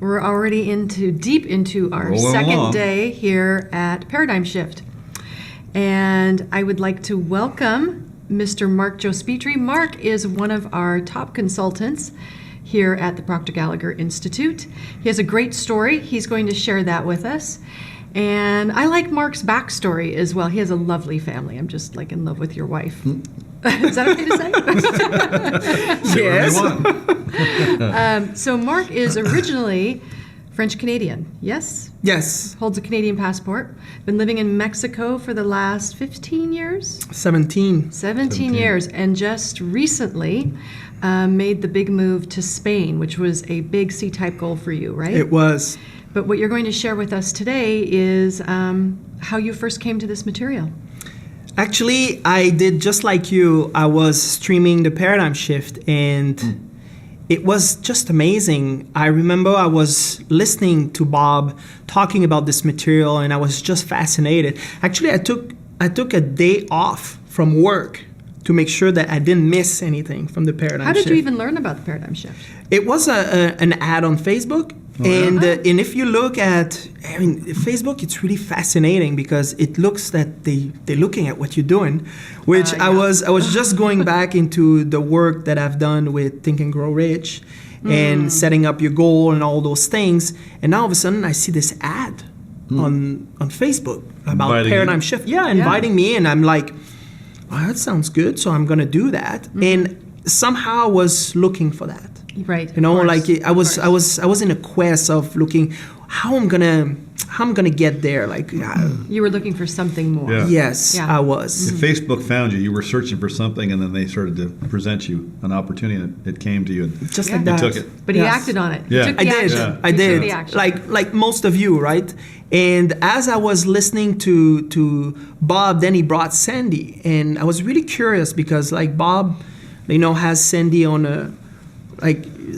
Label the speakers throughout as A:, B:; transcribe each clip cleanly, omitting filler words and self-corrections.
A: We're already deep into our
B: Rolling
A: second
B: along.
A: day here at Paradigmshift. And I would like to welcome Mr. Marc Jospitri. Marc is one of our top consultants here at the Proctor Gallagher Institute. He has a great story. He's going to share that with us. And I like Marc's backstory as well. He has a lovely family. I'm just like in love with your wife. Is that okay to say?
B: Yes.
A: So Marc is originally French-Canadian, yes?
C: Yes.
A: Holds a Canadian passport. Been living in Mexico for the last 15 years?
C: 17.
A: 17 years. And just recently made the big move to Spain, which was a big C-type goal for you, right?
C: It was.
A: But what you're going to share with us today is how you first came to this material.
C: Actually, I did just like you. I was streaming the Paradigm Shift, and it was just amazing. I remember I was listening to Bob talking about this material, and I was just fascinated. Actually, I took a day off from work to make sure that I didn't miss anything from the Paradigm Shift.
A: How did you even learn about the Paradigm Shift?
C: It was an ad on Facebook. And if you look at, Facebook, it's really fascinating because it looks that they're looking at what you're doing, which I was just going back into the work that I've done with Think and Grow Rich and setting up your goal and all those things. And now all of a sudden I see this ad on Facebook about
B: Inviting
C: Paradigm
B: you?
C: Shift. Yeah, inviting me, and I'm like, oh, that sounds good, so I'm gonna do that. And somehow I was looking for that.
A: Right.
C: You know, like I was in a quest of looking how I'm gonna get there. Like
A: You were looking for something more.
B: Yeah.
C: yes,
A: Yeah.
C: I was.
B: If Facebook found you, you were searching for something, and then they started to present you an opportunity, and it came to you, and
C: Just
A: Yeah.
C: like
B: you
C: that.
B: took it.
A: But he
C: Yes.
A: acted on it.
B: Yeah.
A: He took
C: I
A: the
C: did.
A: action.
B: Yeah.
C: I
A: He
C: did.
A: took the action.
C: Like most of you, right? And as I was listening to Bob, then he brought Sandy, and I was really curious because like Bob, has Sandy on a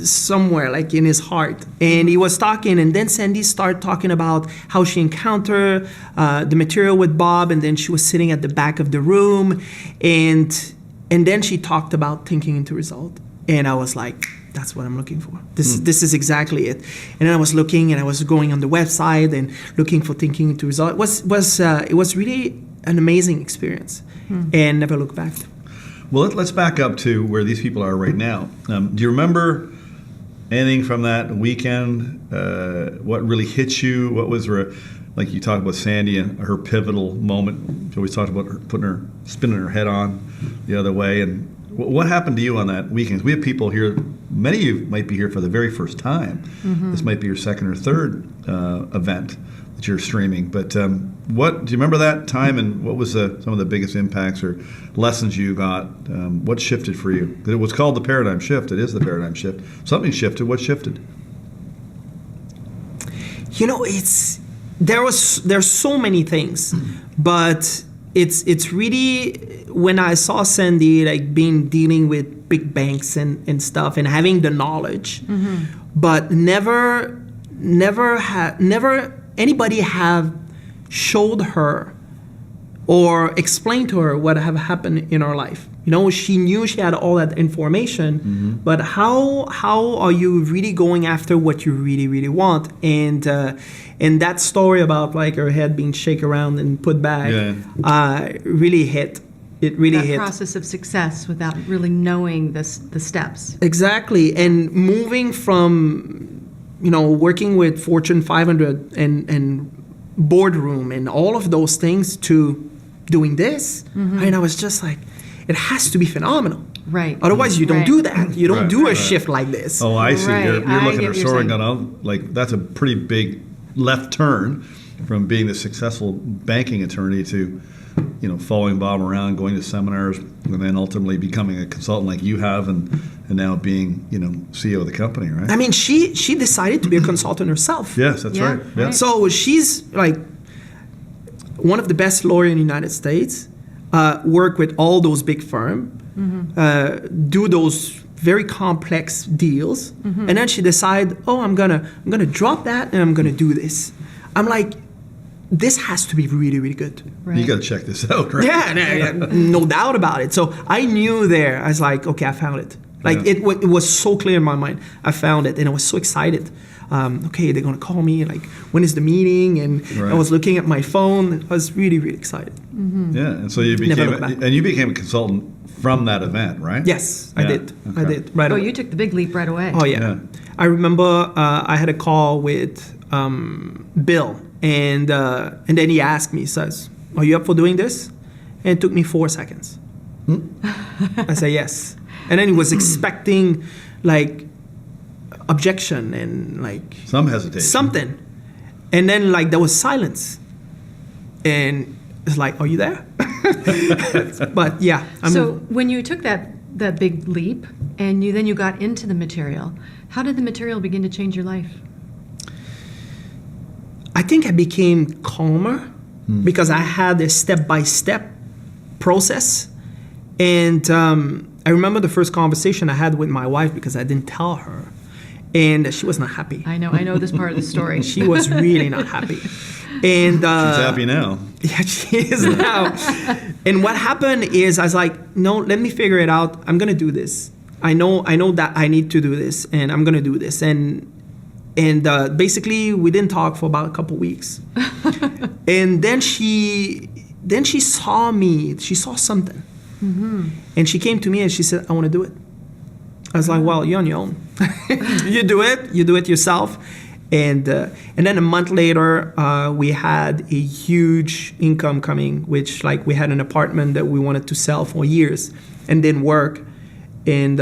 C: somewhere like in his heart, and he was talking, and then Sandy started talking about how she encountered the material with Bob, and then she was sitting at the back of the room, and then she talked about thinking into result, and I was like, that's what I'm looking for. This is exactly it. And then I was looking, and I was going on the website and looking for thinking into result. It was really an amazing experience, and never look back.
B: Well, let's back up to where these people are right now. Do you remember anything from that weekend? What really hit you? What was like you talked about Sandy and her pivotal moment? She always talked about her spinning her head on the other way. And what happened to you on that weekend? We have people here. Many of you might be here for the very first time. This might be your second or third event that you're streaming. But do you remember that time, and what was some of the biggest impacts or lessons you got? What shifted for you? It was called the Paradigm Shift. It is the Paradigm Shift. Something shifted. What shifted?
C: There's so many things, but it's really when I saw Sandy like dealing with big banks and stuff and having the knowledge, but never anybody have showed her or explained to her what have happened in her life. She knew she had all that information, but how are you really going after what you really, really want? And that story about like her head being shaken around and put back really hit. It really hit.
A: That process of success without really knowing the steps.
C: Exactly. And moving from working with Fortune 500 and boardroom and all of those things to doing this, and I was just like, it has to be phenomenal.
A: Right.
C: Otherwise, you don't
A: Right.
C: do that. You don't
B: Right.
C: do a
B: Right.
C: shift like this.
B: Oh, I see.
A: Right.
B: You're
A: I
B: looking
A: get
B: at
A: what you're
B: soaring
A: saying.
B: gun. Like that's a pretty big left turn from being the successful banking attorney to, following Bob around, going to seminars, and then ultimately becoming a consultant like you have, and now being, CEO of the company, right?
C: I mean, she decided to be a consultant herself.
B: Yes, that's
A: Yeah,
B: right. Yeah.
A: right.
C: So she's like one of the best lawyers in the United States, work with all those big firms, do those very complex deals, and then she decided, I'm gonna drop that and I'm gonna do this. I'm like, this has to be really, really good.
A: Right.
B: You got to check this out, right?
C: Yeah, no doubt about it. So I knew there, I was like, okay, I found it. Like
B: Yeah.
C: it was so clear in my mind. I found it, and I was so excited. Okay, they're gonna call me. Like, when is the meeting? And
B: Right.
C: I was looking at my phone. I was really, really excited.
B: Yeah, and so you
C: Never
B: became a consultant from that event, right?
C: Yes, I
B: Yeah,
C: did. I
B: okay.
C: did right
A: Oh,
C: away.
A: you took the big leap right away.
C: Oh yeah.
B: Yeah.
C: I remember I had a call with Bill, and then he asked me, he says, "Are you up for doing this?" And it took me 4 seconds. I said yes, and then he was expecting like objection and like
B: Some hesitation.
C: something, and then like there was silence, and it's like, "Are you there?" But yeah,
A: So when you took that big leap and then you got into the material, how did the material begin to change your life?
C: I think I became calmer because I had a step-by-step process. And I remember the first conversation I had with my wife because I didn't tell her. And she was not happy.
A: I know this part of the story.
C: She was really not happy. And
B: She's happy now.
C: yeah, she is now. And what happened is I was like, no, let me figure it out. I'm going to do this. I know that I need to do this, and I'm going to do this. And basically, we didn't talk for about a couple weeks. And then she saw me. She saw something. And she came to me and she said, "I want to do it." I was like, "Well, you're on your own. You do it yourself." And then a month later, we had a huge income coming, which like we had an apartment that we wanted to sell for years and didn't work, and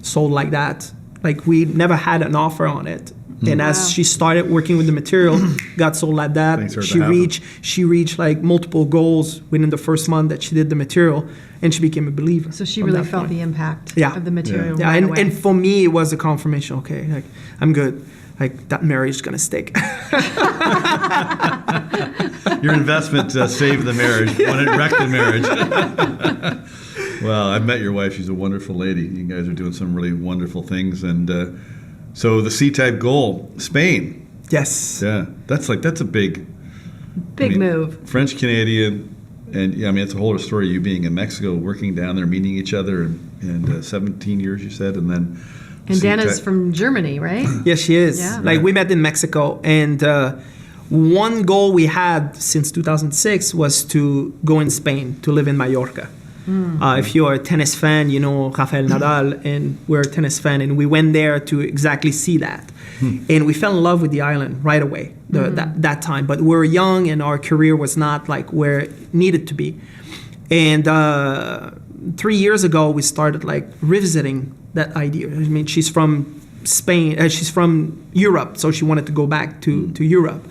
C: sold like that. Like we never had an offer on it. And as she started working with the material, got sold like that.
B: Things started to happen.
C: She reached like multiple goals within the first month that she did the material, and she became a believer.
A: So she
C: from
A: really
C: that
A: felt
C: point.
A: the impact
C: Yeah.
A: of the material
C: Yeah,
A: right
C: and,
A: away.
C: and for me, it was a confirmation. Okay, like I'm good. Like that marriage is gonna stick.
B: Your investment saved the marriage when it wrecked the marriage. Well, I've met your wife. She's a wonderful lady. You guys are doing some really wonderful things. And so the C-type goal, Spain.
C: Yes.
B: Yeah, that's a big
A: move.
B: French Canadian, and yeah, I mean it's a whole other story. You being in Mexico, working down there, meeting each other, and 17 years you said, and then.
A: And Dana's
B: C-type-
A: from Germany, right?
C: Yes, she is.
A: Yeah.
C: Like we met in Mexico, and one goal we had since 2006 was to go in Spain to live in Mallorca. If you're a tennis fan, you know Rafael Nadal, and we're a tennis fan, and we went there to exactly see that. And we fell in love with the island right away that time. But we were young, and our career was not like where it needed to be. And 3 years ago, we started like revisiting that idea. I mean, she's from Spain, she's from Europe, so she wanted to go back to Europe.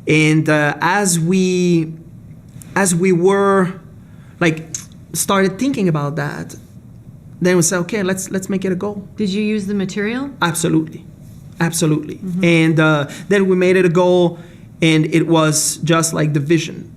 C: And as we were like started thinking about that, then we said, okay, let's make it a goal.
A: Did you use the material?
C: Absolutely. And then we made it a goal, and it was just like the vision.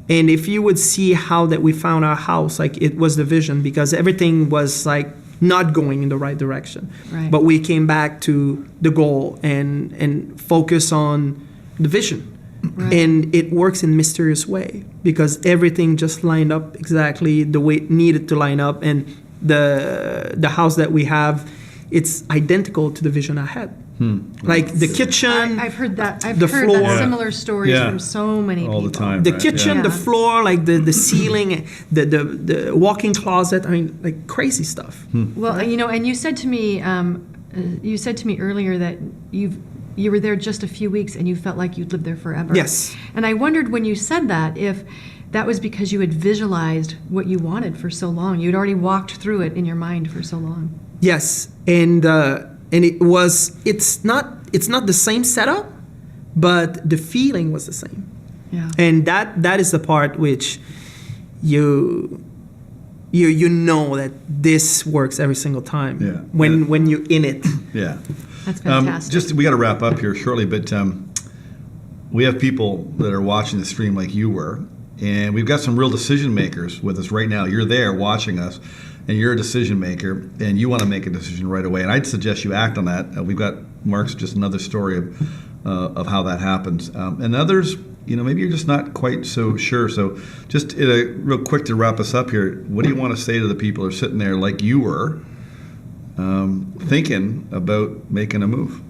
C: And if you would see how that we found our house, like it was the vision, because everything was like not going in the right direction.
A: Right.
C: But we came back to the goal and focus on the vision.
A: Right.
C: And it works in a mysterious way because everything just lined up exactly the way it needed to line up. And the house that we have, it's identical to the vision I had. Like the kitchen,
A: I've heard that. I've
C: the
A: heard
C: floor.
A: that similar stories
B: Yeah.
A: from so many
B: All
A: people.
B: the time.
C: the
B: Right,
C: kitchen,
A: yeah.
C: the floor, like the ceiling, the walk-in closet. I mean, like crazy stuff.
A: Well, and you said to me, earlier that you were there just a few weeks and you felt like you'd lived there forever.
C: Yes.
A: And I wondered when you said that if that was because you had visualized what you wanted for so long. You'd already walked through it in your mind for so long.
C: Yes, and it's not the same setup, but the feeling was the same.
A: Yeah.
C: And that is the part which you know that this works every single time.
B: Yeah.
C: When you're in it.
B: Yeah.
A: That's fantastic.
B: We got to wrap up here shortly, but we have people that are watching the stream like you were, and we've got some real decision makers with us right now. You're there watching us, and you're a decision maker, and you want to make a decision right away. And I'd suggest you act on that. We've got Marc's just another story of how that happens, and others. Maybe you're just not quite so sure. So just real quick to wrap us up here, what do you want to say to the people who are sitting there like you were, thinking about making a move?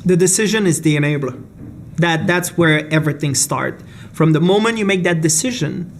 C: The decision is the enabler. That's where everything starts. From the moment you make that decision,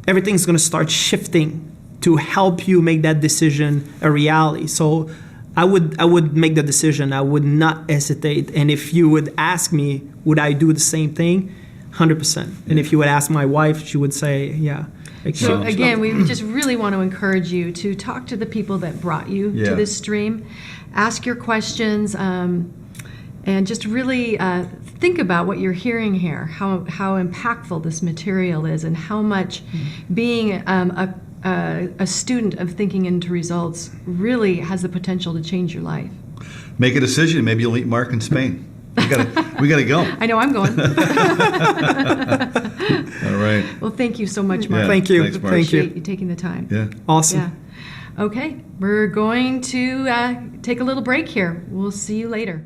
C: everything's going to start shifting to help you make that decision a reality. So I would make the decision. I would not hesitate. And if you would ask me, would I do the same thing? 100%. And if you would ask my wife, she would say, yeah.
A: So again, we just really want to encourage you to talk to the people that brought you to this stream, ask your questions, and just really think about what you're hearing here, how impactful this material is, and how much being a student of thinking into results really has the potential to change your life.
B: Make a decision. Maybe you'll meet Marc in Spain. We gotta go.
A: I know, I'm going.
B: All right.
A: Well, thank you so much, Marc.
B: Yeah,
C: Thank you.
B: thanks, Marc.
C: Thank you.
A: Appreciate you taking the time.
B: Yeah.
C: Awesome.
A: Yeah. Okay, we're going to take a little break here. We'll see you later.